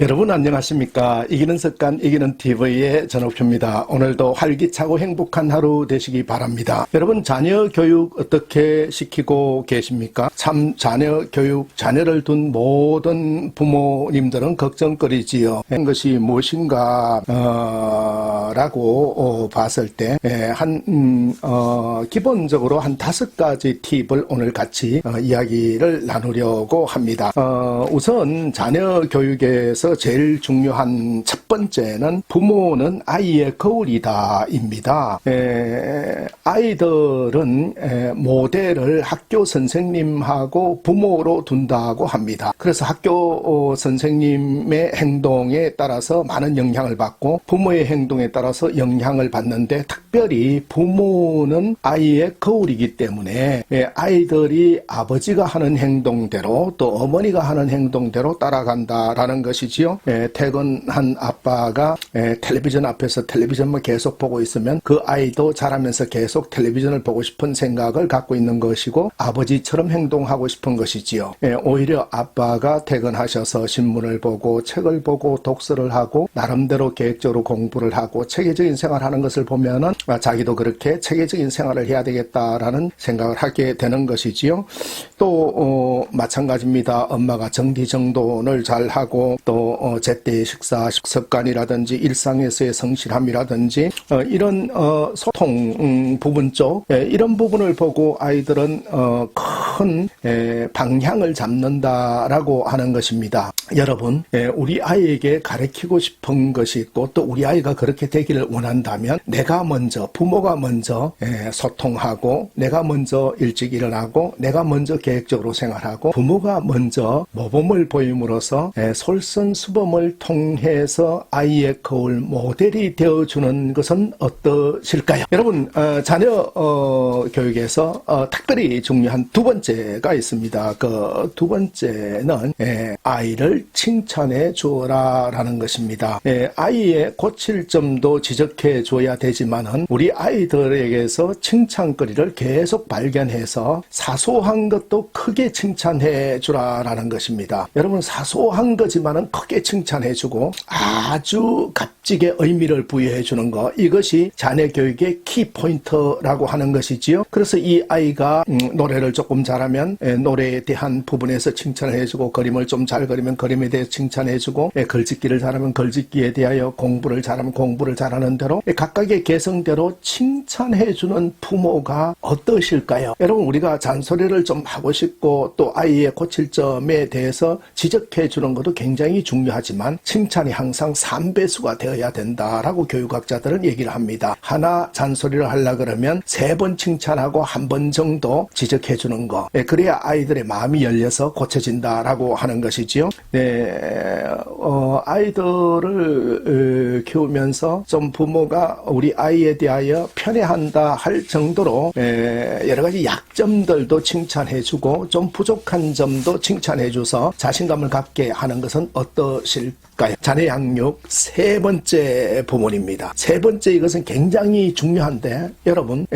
여러분 안녕하십니까? 이기는 습관 이기는 TV의 전옥표입니다. 오늘도 활기차고 행복한 하루 되시기 바랍니다. 여러분 자녀 교육 어떻게 시키고 계십니까? 참 자녀 교육, 자녀를 둔 모든 부모님들은 걱정거리지요. 그것이 무엇인가 라고 봤을 때 기본적으로 한 5가지 팁을 오늘 같이 이야기를 나누려고 합니다. 우선 자녀 교육에서 제일 중요한 첫 번째는 부모는 아이의 거울이다 입니다. 아이들은 모델을 학교 선생님하고 부모로 둔다고 합니다. 그래서 학교 선생님의 행동에 따라서 많은 영향을 받고 부모의 행동에 따라서 영향을 받는데, 특별히 부모는 아이의 거울이기 때문에 아이들이 아버지가 하는 행동대로 또 어머니가 하는 행동대로 따라간다라는 것이지요. 퇴근한 아빠가 텔레비전 앞에서 텔레비전만 계속 보고 있으면 그 아이도 자라면서 계속 텔레비전을 보고 싶은 생각을 갖고 있는 것이고 아버지처럼 행동하고 싶은 것이지요. 오히려 아빠가 퇴근하셔서 신문을 보고 책을 보고 독서를 하고 나름대로 계획적으로 공부를 하고 체계적인 생활하는 것을 보면은 자기도 그렇게 체계적인 생활을 해야 되겠다라는 생각을 하게 되는 것이지요. 또 마찬가지입니다. 엄마가 정리정돈을 잘하고 또 제때 식사 습관이라든지 일상에서의 성실함이라든지 이런 소통 부분 쪽 이런 부분을 보고 아이들은 큰 방향을 잡는다라고 하는 것입니다. 여러분, 우리 아이에게 가르치고 싶은 것이 있고 또 우리 아이가 그렇게 되기를 원한다면 내가 먼저, 부모가 먼저 소통하고 내가 먼저 일찍 일어나고 내가 먼저 계획적으로 생활하고 부모가 먼저 모범을 보임으로써 솔선수범을 통해서 아이의 거울 모델이 되어주는 것은 어떠실까요? 여러분, 자녀 교육에서 특별히 중요한 두 번째가 있습니다. 그 두 번째는 아이를 칭찬해 주어라라는 것입니다. 아이의 고칠 점도 지적해 줘야 되지만은 우리 아이들에게서 칭찬거리를 계속 발견해서 사소한 것도 크게 칭찬해 주라라는 것입니다. 여러분, 사소한 거지만은 크게 칭찬해 주고 아주 값지게 의미를 부여해 주는 것, 이것이 자녀 교육의 키포인트라고 하는 것이지요. 그래서 이 아이가 노래를 조금 잘하면 노래에 대한 부분에서 칭찬을 해주고, 그림을 좀 잘 그리면 그림에 대해 칭찬해주고, 글짓기를 잘하면 글짓기에 대하여, 공부를 잘하면 공부를 잘하는 대로 각각의 개성대로 칭찬해주는 부모가 어떠실까요? 여러분, 우리가 잔소리를 좀 하고 싶고 또 아이의 고칠 점에 대해서 지적해주는 것도 굉장히 중요하지만 칭찬이 항상 3배수가 되어야 된다라고 교육학자들은 얘기를 합니다. 하나 잔소리를 하려 그러면 3번 칭찬하고 1번 정도 지적해주는 거, 그래야 아이들의 마음이 열려서 고쳐진다라고 하는 것이지요. 아이들을 키우면서 좀 부모가 우리 아이에 대하여 편애한다 할 정도로 여러 가지 약점들도 칭찬해주고 좀 부족한 점도 칭찬해줘서 자신감을 갖게 하는 것은 어떠실까요? 자녀 양육 세 번째 부분입니다. 세 번째, 이것은 굉장히 중요한데 여러분,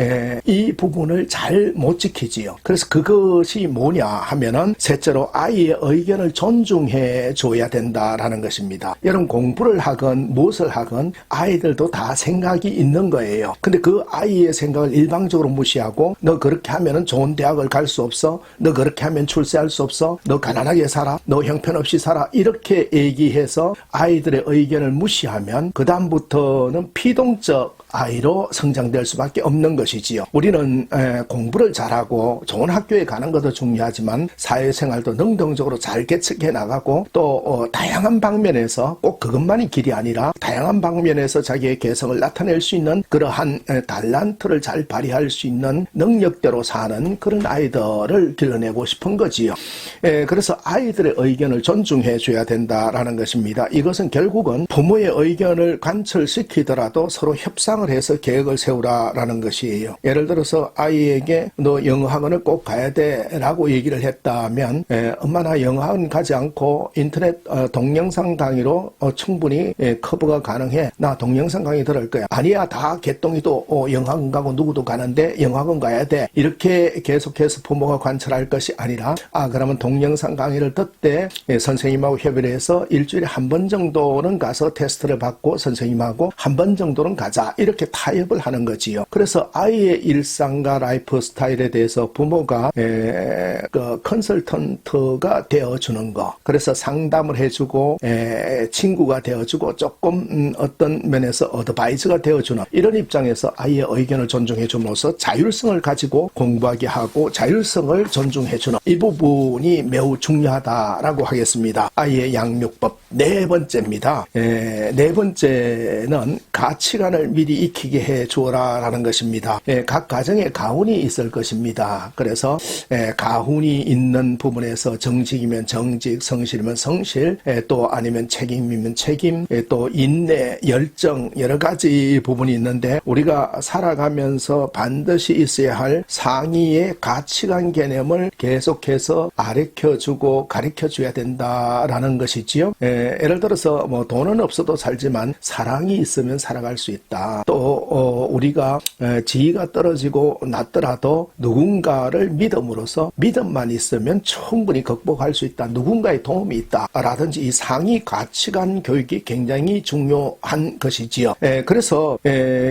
이 부분을 잘 못 지키지요. 그래서 그것이 뭐냐 하면은 셋째로 아이의 의견을 존중해 줘야 된다라는 것입니다. 여러분, 공부를 하건 무엇을 하건 아이들도 다 생각이 있는 거예요. 근데 그 아이의 생각을 일방적으로 무시하고 너 그렇게 하면은 좋은 대학을 갈 수 없어, 너 그렇게 하면 출세할 수 없어, 너 가난하게 살아, 너 형편없이 살아, 이렇게 얘기해서 아이들의 의견을 무시하면 그 다음부터는 피동적 아이로 성장될 수밖에 없는 것이지요. 우리는 공부를 잘하고 좋은 학교에 가는 것도 중요하지만 사회생활도 능동적으로 잘 개척해 나가고 또 다양한 방면에서 꼭 그것만이 길이 아니라 다양한 방면에서 자기의 개성을 나타낼 수 있는 그러한 달란트를 잘 발휘할 수 있는 능력대로 사는 그런 아이들을 길러내고 싶은 거지요. 그래서 아이들의 의견을 존중해 줘야 된다라는 것입니다. 이것은 결국은 부모의 의견을 관철시키더라도 서로 협상을 해서 계획을 세우라라는 것이에요. 예를 들어서 아이에게 너 영어학원을 꼭 가야 돼 라고 얘기를 했다면 엄마 나 영어학원 가지 않고 인터넷 동영상 강의로 충분히 커버가 가능해. 나 동영상 강의 들을 거야. 아니야, 다 개똥이도 영어학원 가고 누구도 가는데 영어학원 가야 돼. 이렇게 계속해서 부모가 관철할 것이 아니라 그러면 동영상 강의를 듣되 선생님하고 협의를 해서 일주일에 한 4번 정도는 가서 테스트를 받고 선생님하고 한 번 정도는 가자 이렇게 타협을 하는 거지요. 그래서 아이의 일상과 라이프 스타일에 대해서 부모가 그 컨설턴트가 되어주는 거, 그래서 상담을 해주고 친구가 되어주고 조금 어떤 면에서 어드바이저가 되어주는 이런 입장에서 아이의 의견을 존중해 줌으로써 자율성을 가지고 공부하게 하고 자율성을 존중해주는 이 부분이 매우 중요하다라고 하겠습니다. 아이의 양육법 네 번째입니다. 네 번째는 가치관을 미리 익히게 해 주어라라는 것입니다. 각 가정에 가훈이 있을 것입니다. 그래서 가훈이 있는 부분에서 정직이면 정직, 성실이면 성실, 또 아니면 책임이면 책임, 또 인내, 열정 여러 가지 부분이 있는데 우리가 살아가면서 반드시 있어야 할 상위의 가치관 개념을 계속해서 가르쳐주고 가르쳐줘야 된다라는 것이지요. 예를 들어서 뭐 돈은 없어도 살지만 사랑이 있으면 살아갈 수 있다. 또 우리가 지위가 떨어지고 낮더라도 누군가를 믿음으로써 믿음만 있으면 충분히 극복할 수 있다. 누군가의 도움이 있다. 라든지 이 상위 가치관 교육이 굉장히 중요한 것이지요. 그래서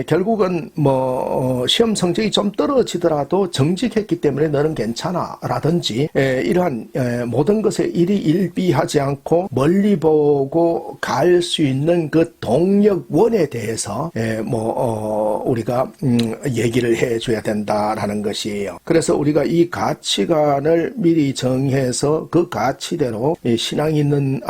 결국은 뭐 시험 성적이 좀 떨어지더라도 정직했기 때문에 너는 괜찮아. 라든지 이러한 모든 것에 일희일비하지 않고 멀리 보고 갈 수 있는 그 동력원에 대해서 우리가 얘기를 해줘야 된다라는 것이에요. 그래서 우리가 이 가치관을 미리 정해서 그 가치대로 신앙 있는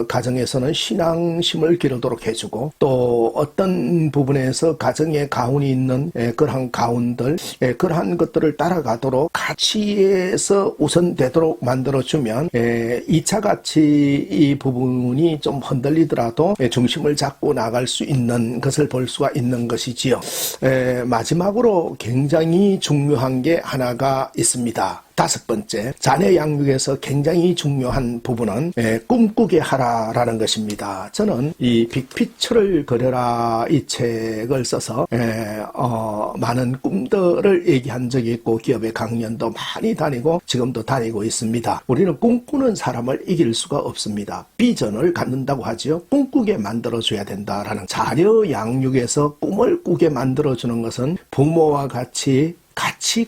가정에서는 신앙심을 기르도록 해주고 또 어떤 부분에서 가정에 가훈이 있는 그러한 가훈들 그러한 것들을 따라가도록 가치에서 우선되도록 만들어주면 2차 가치 이 부분이 좀 흔들리더라도 중심을 잡고 나갈 수 있는 것을 볼 수가 있는 것이지요. 마지막으로 굉장히 중요한 게 하나가 있습니다. 5번째, 자녀 양육에서 굉장히 중요한 부분은 꿈꾸게 하라라는 것입니다. 저는 이 빅피처를 그려라 이 책을 써서 많은 꿈들을 얘기한 적이 있고 기업의 강연도 많이 다니고 지금도 다니고 있습니다. 우리는 꿈꾸는 사람을 이길 수가 없습니다. 비전을 갖는다고 하지요. 꿈꾸게 만들어줘야 된다라는 자녀 양육에서 꿈을 꾸게 만들어주는 것은 부모와 같이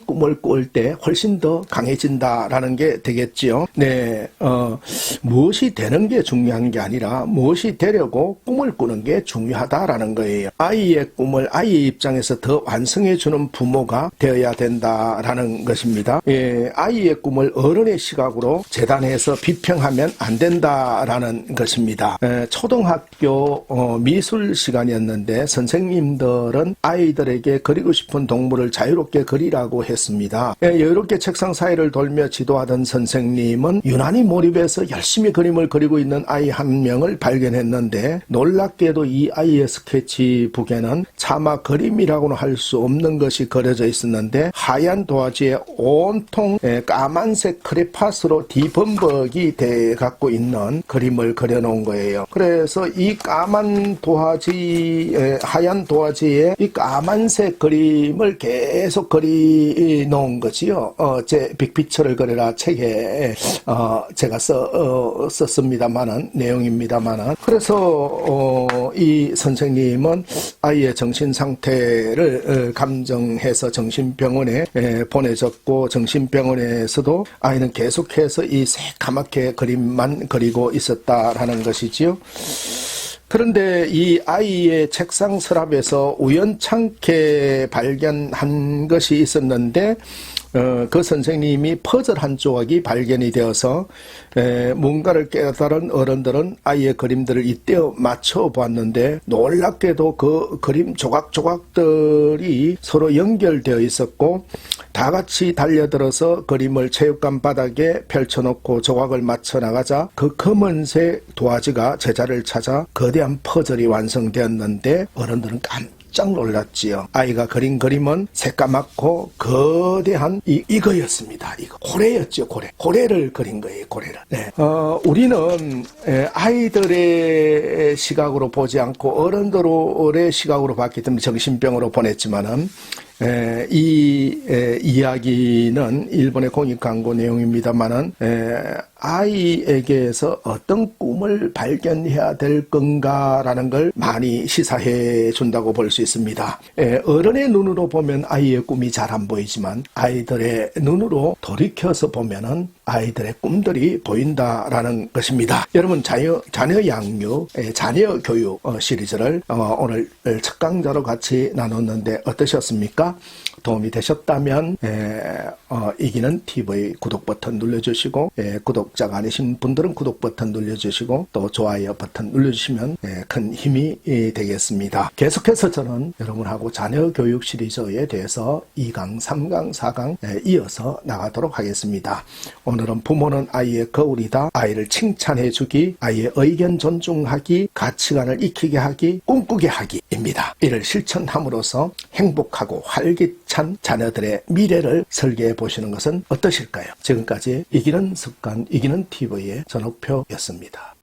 꿈을 꿀 때 훨씬 더 강해진다라는 게 되겠지요. 무엇이 되는 게 중요한 게 아니라 무엇이 되려고 꿈을 꾸는 게 중요하다라는 거예요. 아이의 꿈을 아이의 입장에서 더 완성해주는 부모가 되어야 된다라는 것입니다. 아이의 꿈을 어른의 시각으로 재단해서 비평하면 안 된다라는 것입니다. 초등학교 미술 시간이었는데 선생님들은 아이들에게 그리고 싶은 동물을 자유롭게 그리라고 했습니다. 여유롭게 책상 사이를 돌며 지도하던 선생님은 유난히 몰입해서 열심히 그림을 그리고 있는 아이 한 명을 발견했는데 놀랍게도 이 아이의 스케치북에는 차마 그림이라고는 할 수 없는 것이 그려져 있었는데 하얀 도화지에 온통 까만색 크레파스로 뒤범벅이 돼 갖고 있는 그림을 그려놓은 거예요. 그래서 이 까만 도화지, 하얀 도화지에 이 까만색 그림을 계속 그려놓은 거지요. 제 빅피처를 그려라 책에 제가 썼습니다만은 내용입니다만은 그래서 이 선생님은 아이의 정신 상태를 감정해서 정신병원에 보내졌고 정신병원에서도 아이는 계속해서 이 새까맣게 그림만 그리고 있었다라는 것이지요. 그런데 이 아이의 책상 서랍에서 우연찮게 발견한 것이 있었는데 그 선생님이 퍼즐 한 조각이 발견이 되어서 뭔가를 깨달은 어른들은 아이의 그림들을 이때어 맞춰보았는데 놀랍게도 그 그림 조각조각들이 서로 연결되어 있었고 다 같이 달려들어서 그림을 체육관 바닥에 펼쳐놓고 조각을 맞춰 나가자 그 검은색 도화지가 제자를 찾아 거대한 퍼즐이 완성되었는데 어른들은 깜짝 놀랐지요. 아이가 그린 그림은 새까맣고 거대한 이거였습니다. 이거 고래였죠. 고래를 그린 거예요. 고래를. 우리는 아이들의 시각으로 보지 않고 어른들의 시각으로 봤기 때문에 정신병으로 보냈지만은 이야기는 일본의 공익 광고 내용입니다만은 아이에게서 어떤 꿈을 발견해야 될 건가라는 걸 많이 시사해 준다고 볼 수 있습니다. 어른의 눈으로 보면 아이의 꿈이 잘 안 보이지만 아이들의 눈으로 돌이켜서 보면은 아이들의 꿈들이 보인다라는 것입니다. 여러분, 자녀 양육, 자녀 교육 시리즈를 오늘 첫 강좌로 같이 나눴는데 어떠셨습니까? 도움이 되셨다면 이기는 TV 구독 버튼 눌러주시고, 구독자가 아니신 분들은 구독 버튼 눌러주시고, 또 좋아요 버튼 눌러주시면 큰 힘이 되겠습니다. 계속해서 저는 여러분하고 자녀 교육 시리즈에 대해서 2강, 3강, 4강 이어서 나가도록 하겠습니다. 오늘은 부모는 아이의 거울이다, 아이를 칭찬해주기, 아이의 의견 존중하기, 가치관을 익히게 하기, 꿈꾸게 하기입니다. 이를 실천함으로써 행복하고 활기찬 자녀들의 미래를 설계해 보시는 것은 어떠실까요? 지금까지 이기는 습관, 이기는 TV의 전옥표였습니다.